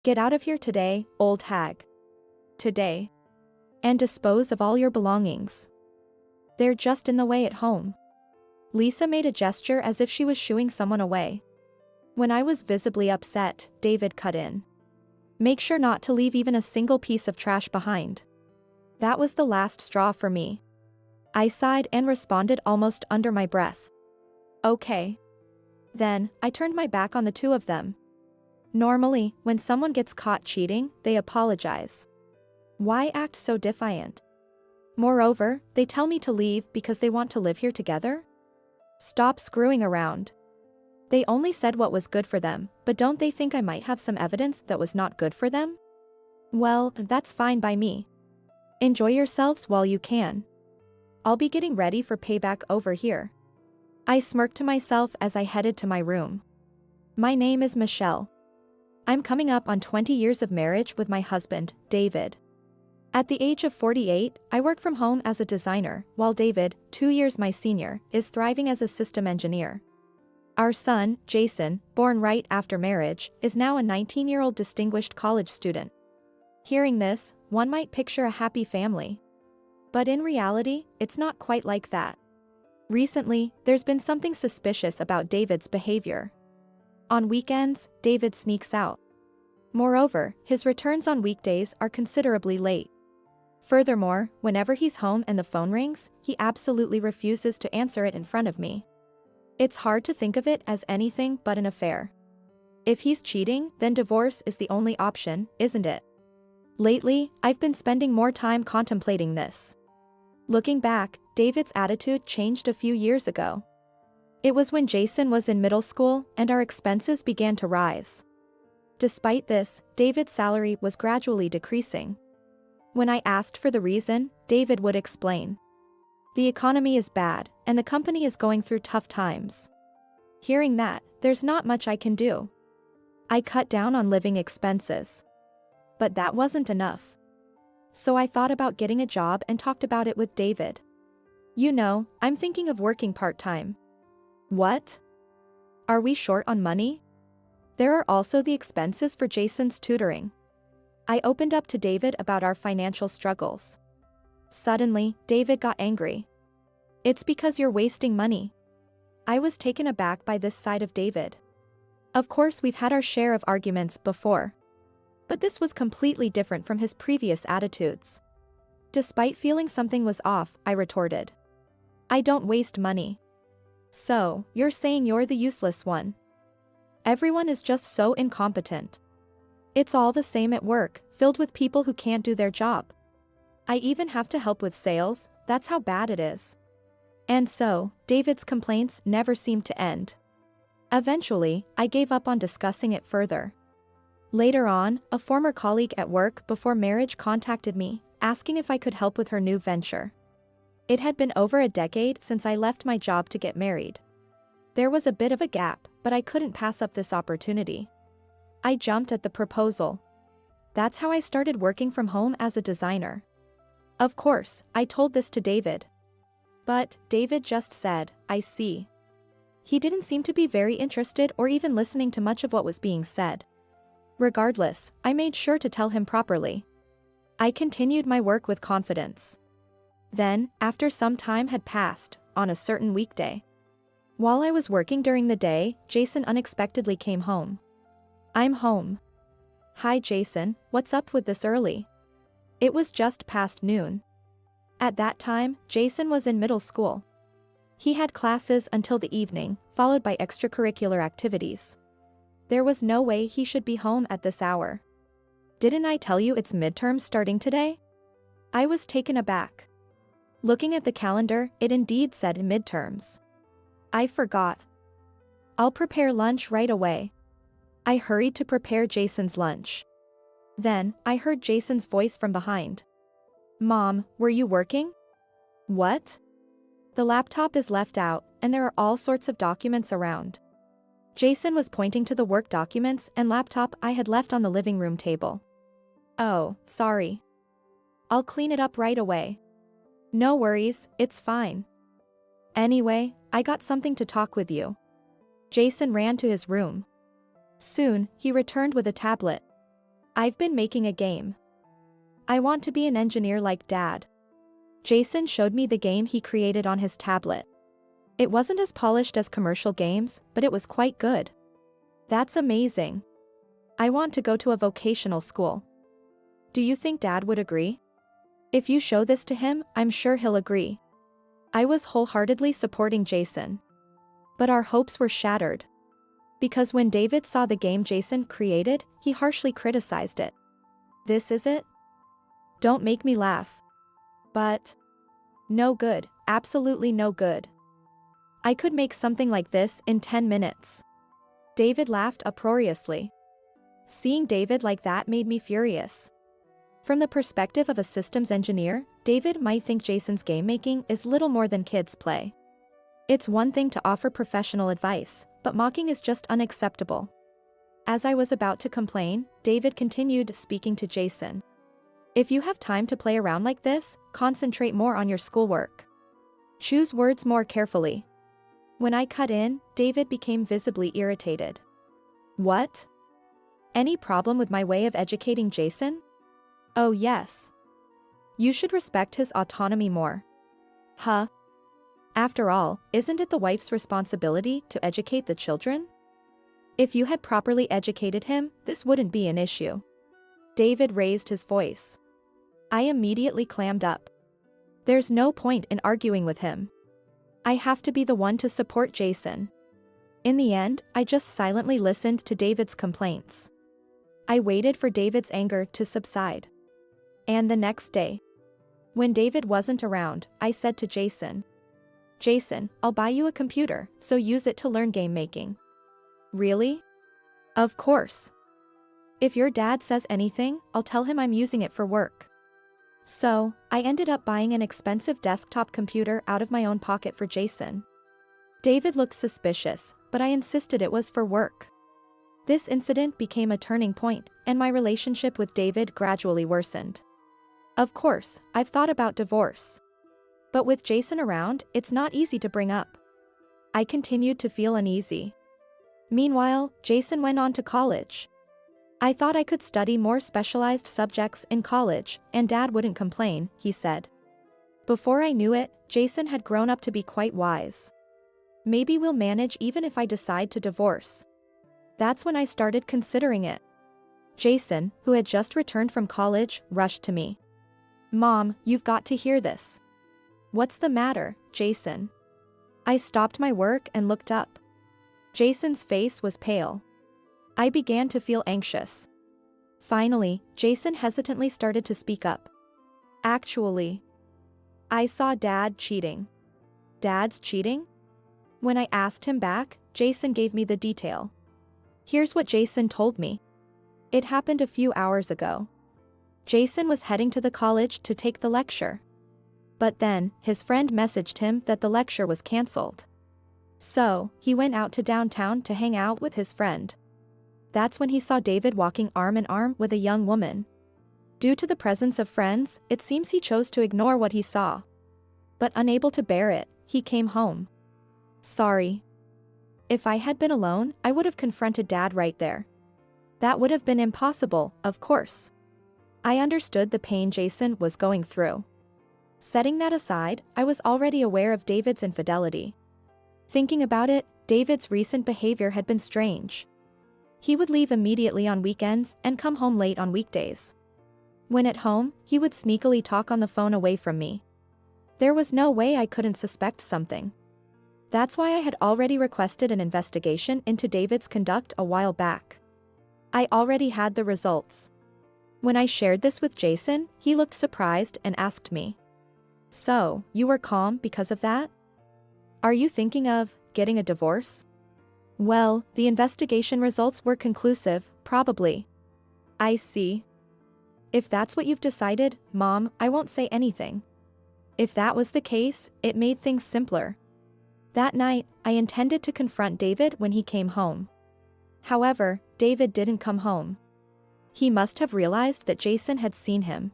Get out of here today, old hag. Today. And dispose of all your belongings. They're just in the way at home. Lisa made a gesture as if she was shooing someone away. When I was visibly upset, David cut in. Make sure not to leave even a single piece of trash behind. That was the last straw for me. I sighed and responded almost under my breath. Okay. Then, I turned my back on the two of them. Normally, when someone gets caught cheating, they apologize. Why act so defiant? Moreover, they tell me to leave because they want to live here together? Stop screwing around. They only said what was good for them, but don't they think I might have some evidence that was not good for them? Well, that's fine by me. Enjoy yourselves while you can. I'll be getting ready for payback over here. I smirked to myself as I headed to my room. My name is Michelle. I'm coming up on 20 years of marriage with my husband, David. At the age of 48, I work from home as a designer, while David, 2 years my senior, is thriving as a system engineer. Our son, Jason, born right after marriage, is now a 19-year-old distinguished college student. Hearing this, one might picture a happy family. But in reality, it's not quite like that. Recently, there's been something suspicious about David's behavior. On weekends, David sneaks out. Moreover, his returns on weekdays are considerably late. Furthermore, whenever he's home and the phone rings, he absolutely refuses to answer it in front of me. It's hard to think of it as anything but an affair. If he's cheating, then divorce is the only option, isn't it? Lately, I've been spending more time contemplating this. Looking back, David's attitude changed a few years ago. It was when Jason was in middle school and our expenses began to rise. Despite this, David's salary was gradually decreasing. When I asked for the reason, David would explain. The economy is bad, and the company is going through tough times. Hearing that, there's not much I can do. I cut down on living expenses. But that wasn't enough. So I thought about getting a job and talked about it with David. You know, I'm thinking of working part-time. What? Are we short on money? There are also the expenses for Jason's tutoring. I opened up to David about our financial struggles. Suddenly, David got angry. It's because you're wasting money. I was taken aback by this side of David. Of course, we've had our share of arguments before. But this was completely different from his previous attitudes. Despite feeling something was off, I retorted. I don't waste money. So, you're saying you're the useless one? Everyone is just so incompetent. It's all the same at work, filled with people who can't do their job. I even have to help with sales, that's how bad it is. And so, David's complaints never seemed to end. Eventually, I gave up on discussing it further. Later on, a former colleague at work before marriage contacted me, asking if I could help with her new venture. It had been over a decade since I left my job to get married. There was a bit of a gap, but I couldn't pass up this opportunity. I jumped at the proposal. That's how I started working from home as a designer. Of course, I told this to David. But David just said, I see. He didn't seem to be very interested or even listening to much of what was being said. Regardless, I made sure to tell him properly. I continued my work with confidence. Then, after some time had passed, on a certain weekday. While I was working during the day, Jason unexpectedly came home. I'm home. Hi Jason, what's up with this early? It was just past noon. At that time, Jason was in middle school. He had classes until the evening, followed by extracurricular activities. There was no way he should be home at this hour. Didn't I tell you it's midterms starting today? I was taken aback. Looking at the calendar, it indeed said midterms. I forgot. I'll prepare lunch right away. I hurried to prepare Jason's lunch. Then, I heard Jason's voice from behind. Mom, were you working? What? The laptop is left out, and there are all sorts of documents around. Jason was pointing to the work documents and laptop I had left on the living room table. Oh, sorry. I'll clean it up right away. No worries, it's fine. Anyway, I got something to talk with you. Jason ran to his room. Soon, he returned with a tablet. I've been making a game. I want to be an engineer like Dad. Jason showed me the game he created on his tablet. It wasn't as polished as commercial games, but it was quite good. That's amazing. I want to go to a vocational school. Do you think Dad would agree? If you show this to him, I'm sure he'll agree. I was wholeheartedly supporting Jason. But our hopes were shattered. Because when David saw the game Jason created, he harshly criticized it. This is it? Don't make me laugh. But no good, absolutely no good. I could make something like this in 10 minutes. David laughed uproariously. Seeing David like that made me furious. From the perspective of a systems engineer, David might think Jason's game making is little more than kids' play. It's one thing to offer professional advice, but mocking is just unacceptable. As I was about to complain, David continued speaking to Jason. If you have time to play around like this, concentrate more on your schoolwork. Choose words more carefully. When I cut in, David became visibly irritated. What? Any problem with my way of educating Jason? Oh yes. You should respect his autonomy more. Huh? After all, isn't it the wife's responsibility to educate the children? If you had properly educated him, this wouldn't be an issue. David raised his voice. I immediately clammed up. There's no point in arguing with him. I have to be the one to support Jason. In the end, I just silently listened to David's complaints. I waited for David's anger to subside. And the next day, when David wasn't around, I said to Jason, Jason, I'll buy you a computer, so use it to learn game making. Really? Of course. If your dad says anything, I'll tell him I'm using it for work. So, I ended up buying an expensive desktop computer out of my own pocket for Jason. David looked suspicious, but I insisted it was for work. This incident became a turning point, and my relationship with David gradually worsened. Of course, I've thought about divorce. But with Jason around, it's not easy to bring up. I continued to feel uneasy. Meanwhile, Jason went on to college. I thought I could study more specialized subjects in college, and Dad wouldn't complain, he said. Before I knew it, Jason had grown up to be quite wise. Maybe we'll manage even if I decide to divorce. That's when I started considering it. Jason, who had just returned from college, rushed to me. Mom, you've got to hear this. What's the matter, Jason? I stopped my work and looked up. Jason's face was pale. I began to feel anxious. Finally, Jason hesitantly started to speak up. Actually, I saw Dad cheating. Dad's cheating? When I asked him back, Jason gave me the detail. Here's what Jason told me. It happened a few hours ago. Jason was heading to the college to take the lecture. But then, his friend messaged him that the lecture was cancelled. So, he went out to downtown to hang out with his friend. That's when he saw David walking arm in arm with a young woman. Due to the presence of friends, it seems he chose to ignore what he saw. But unable to bear it, he came home. Sorry. If I had been alone, I would have confronted Dad right there. That would have been impossible, of course. I understood the pain Jason was going through. Setting that aside, I was already aware of David's infidelity. Thinking about it, David's recent behavior had been strange. He would leave immediately on weekends and come home late on weekdays. When at home, he would sneakily talk on the phone away from me. There was no way I couldn't suspect something. That's why I had already requested an investigation into David's conduct a while back. I already had the results. When I shared this with Jason, he looked surprised and asked me, So, you were calm because of that? Are you thinking of getting a divorce? Well, the investigation results were conclusive, probably. I see. If that's what you've decided, Mom, I won't say anything. If that was the case, it made things simpler. That night, I intended to confront David when he came home. However, David didn't come home. He must have realized that Jason had seen him.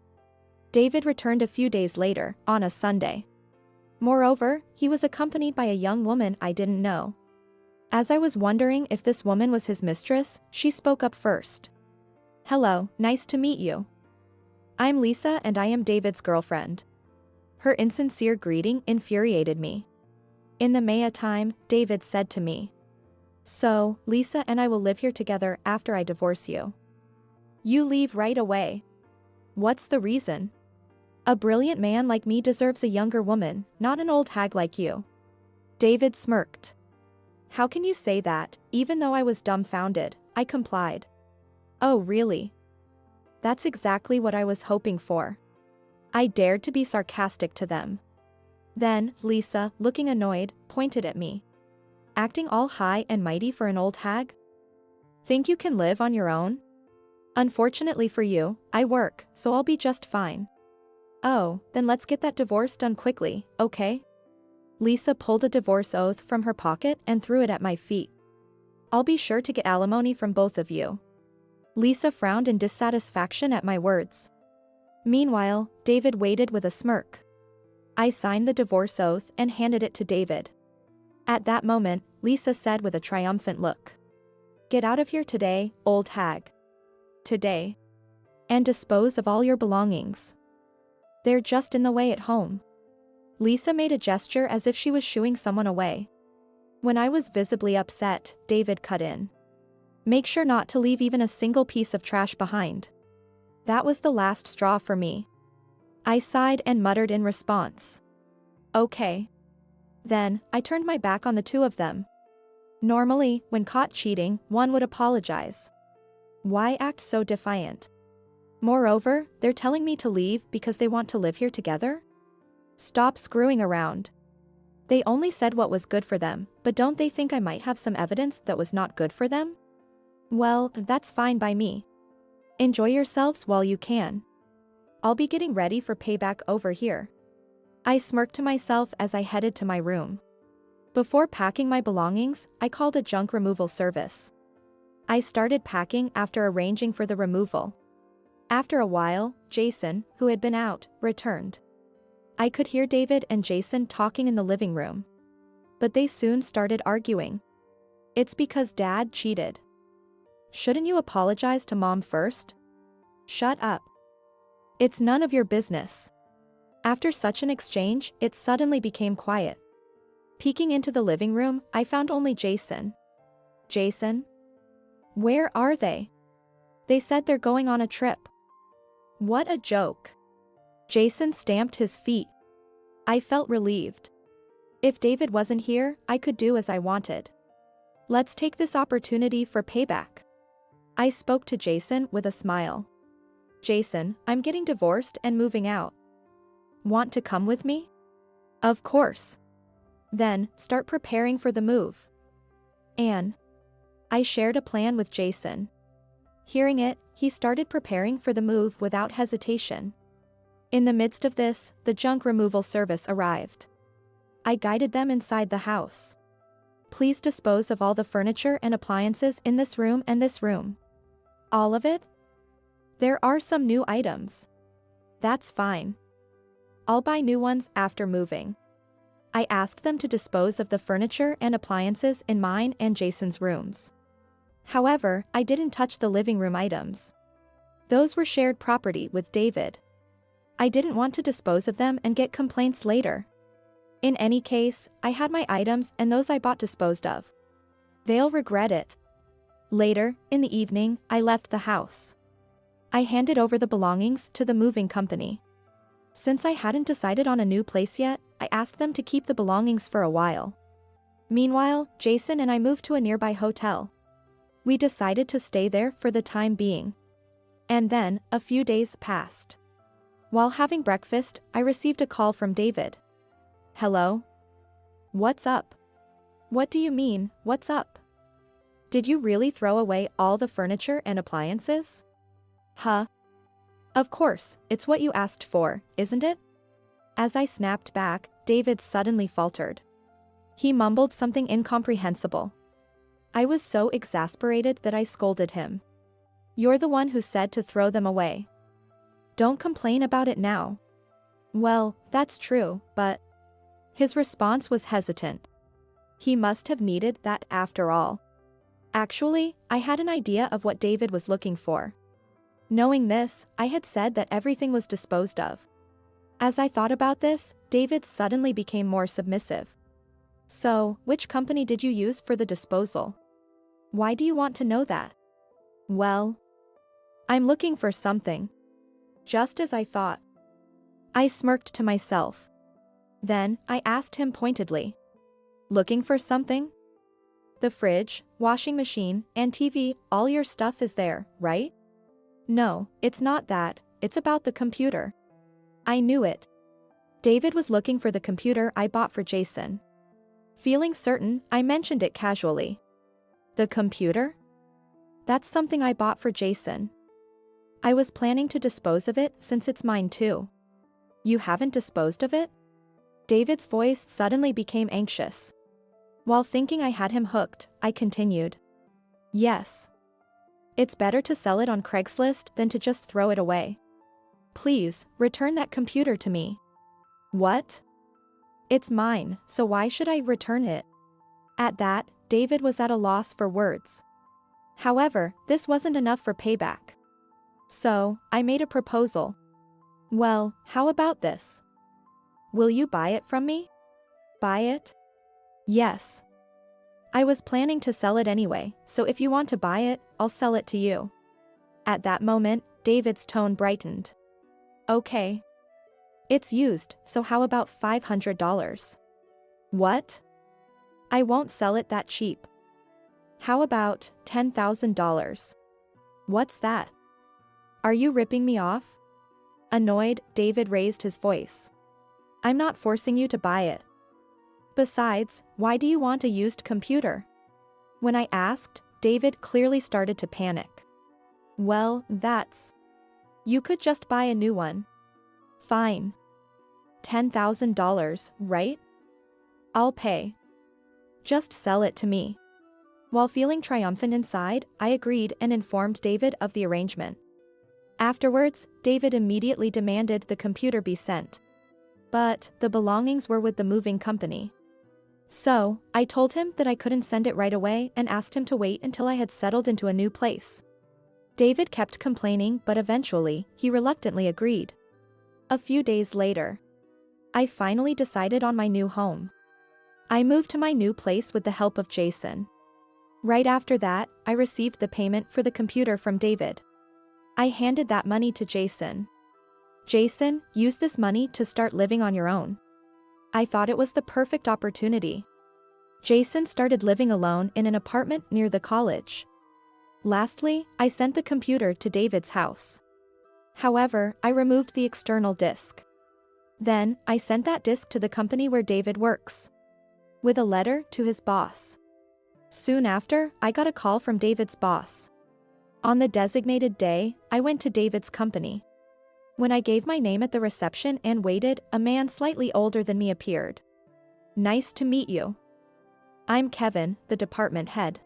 David returned a few days later, on a Sunday. Moreover, he was accompanied by a young woman I didn't know. As I was wondering if this woman was his mistress, she spoke up first. Hello, nice to meet you. I'm Lisa and I am David's girlfriend. Her insincere greeting infuriated me. In the Maya time, David said to me, "So, Lisa and I will live here together after I divorce you. You leave right away. What's the reason? A brilliant man like me deserves a younger woman, not an old hag like you." David smirked. "How can you say that?" Even though I was dumbfounded, I complied. "Oh really? That's exactly what I was hoping for." I dared to be sarcastic to them. Then, Lisa, looking annoyed, pointed at me. "Acting all high and mighty for an old hag? Think you can live on your own? Unfortunately for you, I work, so I'll be just fine." "Oh, then let's get that divorce done quickly, okay?" Lisa pulled a divorce oath from her pocket and threw it at my feet. "I'll be sure to get alimony from both of you." Lisa frowned in dissatisfaction at my words. Meanwhile, David waited with a smirk. I signed the divorce oath and handed it to David. At that moment, Lisa said with a triumphant look, "Get out of here today, old hag. Today. And dispose of all your belongings. They're just in the way at home." Lisa made a gesture as if she was shooing someone away. When I was visibly upset, David cut in. "Make sure not to leave even a single piece of trash behind." That was the last straw for me. I sighed and muttered in response. "Okay." Then, I turned my back on the two of them. Normally, when caught cheating, one would apologize. Why act so defiant? Moreover, they're telling me to leave because they want to live here together? Stop screwing around. They only said what was good for them, but don't they think I might have some evidence that was not good for them? Well, that's fine by me. Enjoy yourselves while you can. I'll be getting ready for payback over here. I smirked to myself as I headed to my room. Before packing my belongings, I called a junk removal service. I started packing after arranging for the removal. After a while, Jason, who had been out, returned. I could hear David and Jason talking in the living room. But they soon started arguing. "It's because Dad cheated. Shouldn't you apologize to Mom first?" "Shut up. It's none of your business." After such an exchange, it suddenly became quiet. Peeking into the living room, I found only Jason. "Jason? Where are they?" "They said they're going on a trip." "What a joke." Jason stamped his feet. I felt relieved. If David wasn't here, I could do as I wanted. "Let's take this opportunity for payback." I spoke to Jason with a smile. "Jason, I'm getting divorced and moving out. Want to come with me?" "Of course." "Then, start preparing for the move." "Anne." I shared a plan with Jason. Hearing it, he started preparing for the move without hesitation. In the midst of this, the junk removal service arrived. I guided them inside the house. "Please dispose of all the furniture and appliances in this room and this room." "All of it?" "There are some new items." "That's fine. I'll buy new ones after moving." I asked them to dispose of the furniture and appliances in mine and Jason's rooms. However, I didn't touch the living room items. Those were shared property with David. I didn't want to dispose of them and get complaints later. In any case, I had my items and those I bought disposed of. They'll regret it. Later, in the evening, I left the house. I handed over the belongings to the moving company. Since I hadn't decided on a new place yet, I asked them to keep the belongings for a while. Meanwhile, Jason and I moved to a nearby hotel. We decided to stay there for the time being. And then, a few days passed. While having breakfast, I received a call from David. "Hello? What's up?" "What do you mean, what's up? Did you really throw away all the furniture and appliances?" "Huh? Of course, it's what you asked for, isn't it?" As I snapped back, David suddenly faltered. He mumbled something incomprehensible. I was so exasperated that I scolded him. "You're the one who said to throw them away. Don't complain about it now." "Well, that's true, but..." His response was hesitant. He must have needed that after all. Actually, I had an idea of what David was looking for. Knowing this, I had said that everything was disposed of. As I thought about this, David suddenly became more submissive. So, which company did you use for the disposal? Why do you want to know that? Well, I'm looking for something. Just as I thought. I smirked to myself. Then, I asked him pointedly. Looking for something? The fridge, washing machine, and TV, all your stuff is there, right? No, it's not that, it's about the computer. I knew it. David was looking for the computer I bought for Jason. Feeling certain, I mentioned it casually. The computer? That's something I bought for Jason. I was planning to dispose of it since it's mine too. You haven't disposed of it? David's voice suddenly became anxious. While thinking I had him hooked, I continued. Yes. It's better to sell it on Craigslist than to just throw it away. Please, return that computer to me. What? It's mine, so why should I return it? At that, David was at a loss for words. However, this wasn't enough for payback. So, I made a proposal. Well, how about this? Will you buy it from me? Buy it? Yes. I was planning to sell it anyway, so if you want to buy it, I'll sell it to you. At that moment, David's tone brightened. Okay. It's used, so how about $500? What? I won't sell it that cheap. How about $10,000? What's that? Are you ripping me off? Annoyed, David raised his voice. I'm not forcing you to buy it. Besides, why do you want a used computer? When I asked, David clearly started to panic. Well, that's... You could just buy a new one. Fine. $10,000, right? I'll pay. Just sell it to me. While feeling triumphant inside, I agreed and informed David of the arrangement. Afterwards, David immediately demanded the computer be sent. But the belongings were with the moving company. So, I told him that I couldn't send it right away and asked him to wait until I had settled into a new place. David kept complaining, but eventually, he reluctantly agreed. A few days later, I finally decided on my new home. I moved to my new place with the help of Jason. Right after that, I received the payment for the computer from David. I handed that money to Jason. Jason, use this money to start living on your own. I thought it was the perfect opportunity. Jason started living alone in an apartment near the college. Lastly, I sent the computer to David's house. However, I removed the external disk. Then, I sent that disk to the company where David works. With a letter to his boss. Soon after, I got a call from David's boss. On the designated day, I went to David's company. When I gave my name at the reception and waited, a man slightly older than me appeared. Nice to meet you. I'm Kevin, the department head.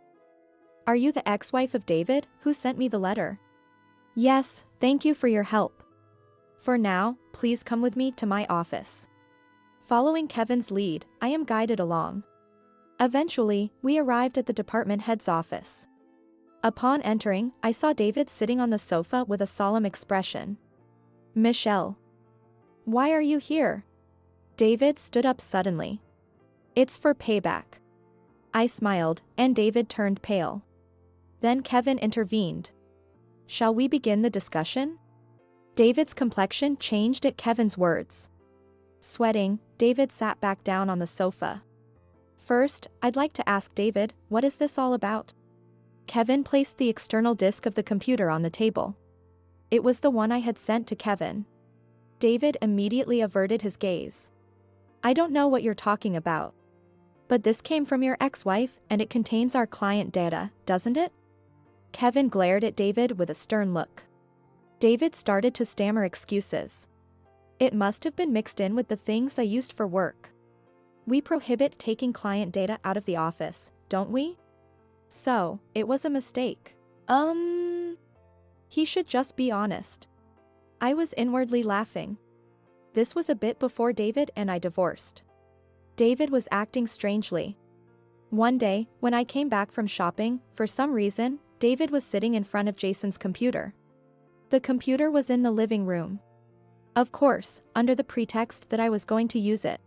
Are you the ex-wife of David, who sent me the letter? Yes, thank you for your help. For now, please come with me to my office. Following Kevin's lead, I am guided along. Eventually, we arrived at the department head's office. Upon entering, I saw David sitting on the sofa with a solemn expression. Michelle. Why are you here? David stood up suddenly. It's for payback. I smiled, and David turned pale. Then Kevin intervened. Shall we begin the discussion? David's complexion changed at Kevin's words. Sweating, David sat back down on the sofa. First, I'd like to ask David, what is this all about? Kevin placed the external disk of the computer on the table. It was the one I had sent to Kevin. David immediately averted his gaze. I don't know what you're talking about. But this came from your ex-wife, and it contains our client data, doesn't it? Kevin glared at David with a stern look. David started to stammer excuses. It must have been mixed in with the things I used for work. We prohibit taking client data out of the office, don't we? So, it was a mistake. He should just be honest. I was inwardly laughing. This was a bit before David and I divorced. David was acting strangely. One day, when I came back from shopping, for some reason, David was sitting in front of Jason's computer. The computer was in the living room. Of course, under the pretext that I was going to use it.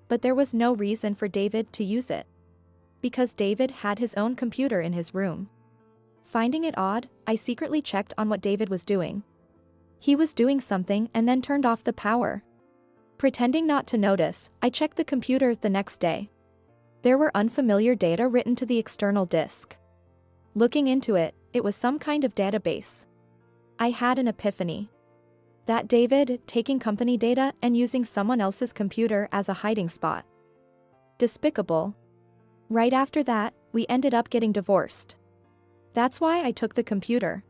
But there was no reason for David to use it. Because David had his own computer in his room. Finding it odd, I secretly checked on what David was doing. He was doing something and then turned off the power. Pretending not to notice, I checked the computer the next day. There were unfamiliar data written to the external disk. Looking into it, it was some kind of database. I had an epiphany. That David taking company data and using someone else's computer as a hiding spot. Despicable. Right after that, we ended up getting divorced. That's why I took the computer.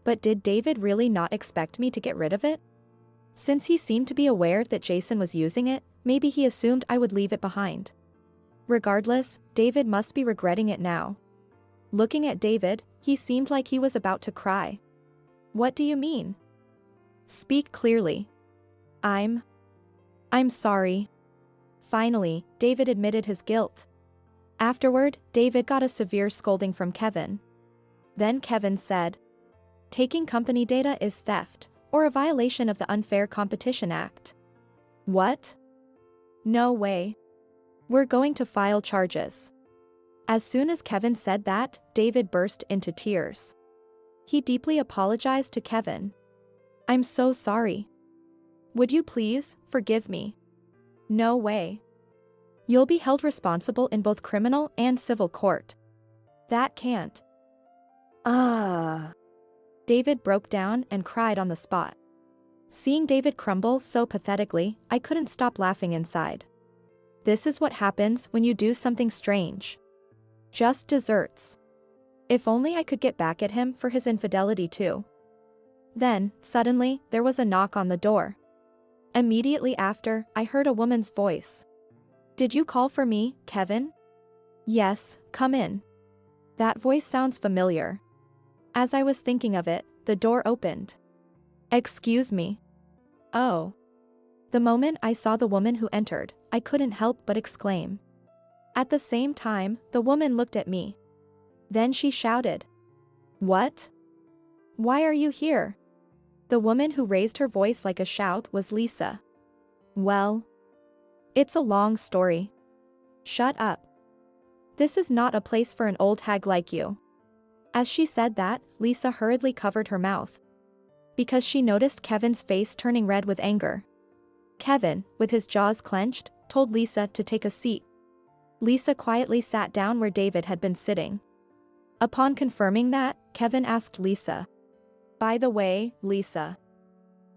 But did David really not expect me to get rid of it? Since he seemed to be aware that Jason was using it, maybe he assumed I would leave it behind. Regardless, David must be regretting it now. Looking at David, he seemed like he was about to cry. What do you mean? Speak clearly. I'm sorry. Finally, David admitted his guilt. Afterward, David got a severe scolding from Kevin. Then Kevin said, "Taking company data is theft, or a violation of the Unfair Competition Act." What? No way. We're going to file charges. As soon as Kevin said that, David burst into tears. He deeply apologized to Kevin. "I'm so sorry. Would you please forgive me?" No way. You'll be held responsible in both criminal and civil court. That can't. David broke down and cried on the spot. Seeing David crumble so pathetically, I couldn't stop laughing inside. This is what happens when you do something strange. Just desserts. If only I could get back at him for his infidelity too. Then, suddenly, there was a knock on the door. Immediately after, I heard a woman's voice. "Did you call for me, Kevin?" "Yes, come in." That voice sounds familiar. As I was thinking of it, the door opened. "Excuse me." Oh. The moment I saw the woman who entered, I couldn't help but exclaim. At the same time, the woman looked at me. Then she shouted. "What? Why are you here?" The woman who raised her voice like a shout was Lisa. Well, it's a long story. Shut up. This is not a place for an old hag like you. As she said that, Lisa hurriedly covered her mouth. Because she noticed Kevin's face turning red with anger. Kevin, with his jaws clenched, told Lisa to take a seat. Lisa quietly sat down where David had been sitting. Upon confirming that, Kevin asked Lisa. "By the way, Lisa.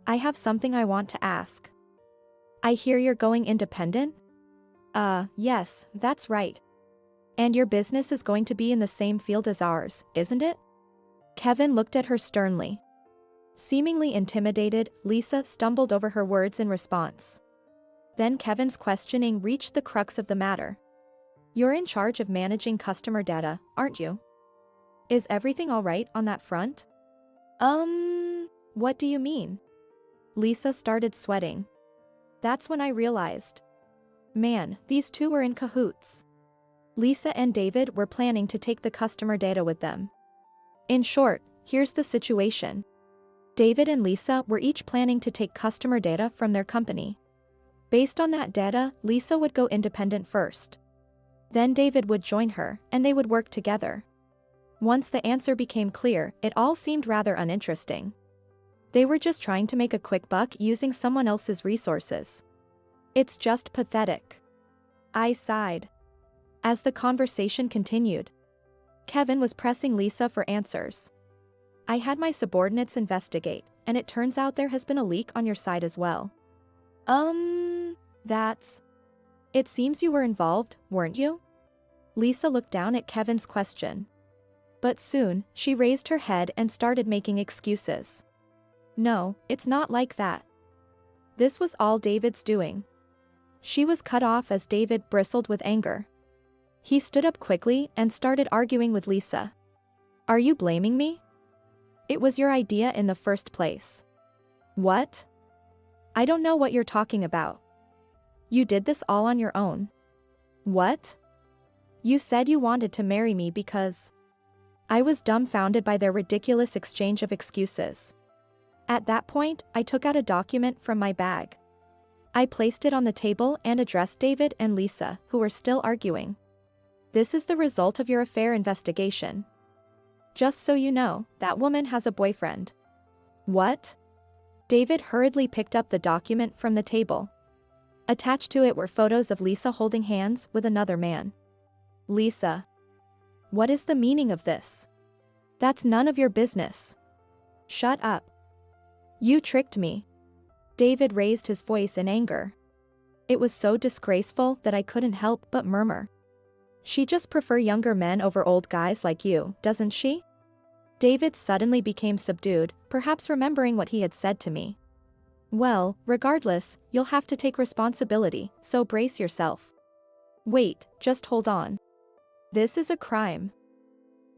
I have something I want to ask. I hear you're going independent?" Yes, that's right. And your business is going to be in the same field as ours, isn't it?" Kevin looked at her sternly. Seemingly intimidated, Lisa stumbled over her words in response. Then Kevin's questioning reached the crux of the matter. "You're in charge of managing customer data, aren't you? Is everything all right on that front?" What do you mean?" Lisa started sweating. That's when I realized. Man, these two were in cahoots. Lisa and David were planning to take the customer data with them. In short, here's the situation. David and Lisa were each planning to take customer data from their company. Based on that data, Lisa would go independent first. Then David would join her, and they would work together. Once the answer became clear, it all seemed rather uninteresting. They were just trying to make a quick buck using someone else's resources. It's just pathetic. I sighed. As the conversation continued, Kevin was pressing Lisa for answers. "I had my subordinates investigate, and it turns out there has been a leak on your side as well." That's... It seems you were involved, weren't you?" Lisa looked down at Kevin's question. But soon, she raised her head and started making excuses. "No, it's not like that. This was all David's doing." She was cut off as David bristled with anger. He stood up quickly and started arguing with Lisa. "Are you blaming me? It was your idea in the first place." "What? I don't know what you're talking about. You did this all on your own." "What? You said you wanted to marry me because..." I was dumbfounded by their ridiculous exchange of excuses. At that point, I took out a document from my bag. I placed it on the table and addressed David and Lisa, who were still arguing. This is the result of your affair investigation. Just so you know, that woman has a boyfriend. What? David hurriedly picked up the document from the table. Attached to it were photos of Lisa holding hands with another man. Lisa. What is the meaning of this? That's none of your business. Shut up. You tricked me. David raised his voice in anger. It was so disgraceful that I couldn't help but murmur. She just prefers younger men over old guys like you, doesn't she? David suddenly became subdued, perhaps remembering what he had said to me. Well, regardless, you'll have to take responsibility, so brace yourself. Wait, just hold on. This is a crime.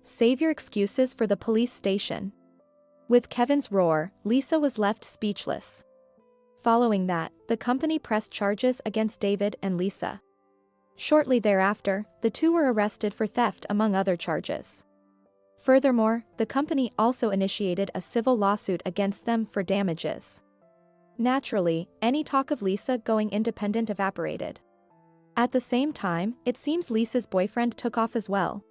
Save your excuses for the police station. With Kevin's roar, Lisa was left speechless. Following that, the company pressed charges against David and Lisa. Shortly thereafter, the two were arrested for theft among other charges. Furthermore, the company also initiated a civil lawsuit against them for damages. Naturally, any talk of Lisa going independent evaporated. At the same time, it seems Lisa's boyfriend took off as well.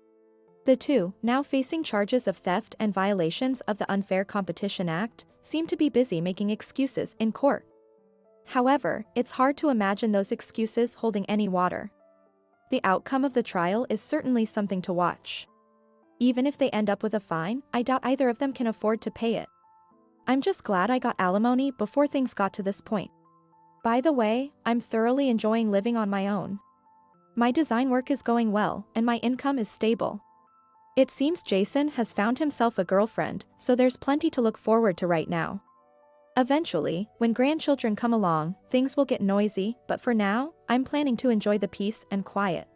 The two, now facing charges of theft and violations of the Unfair Competition Act, seem to be busy making excuses in court. However, it's hard to imagine those excuses holding any water. The outcome of the trial is certainly something to watch. Even if they end up with a fine, I doubt either of them can afford to pay it. I'm just glad I got alimony before things got to this point. By the way, I'm thoroughly enjoying living on my own. My design work is going well, and my income is stable. It seems Jason has found himself a girlfriend, so there's plenty to look forward to right now. Eventually, when grandchildren come along, things will get noisy, but for now, I'm planning to enjoy the peace and quiet.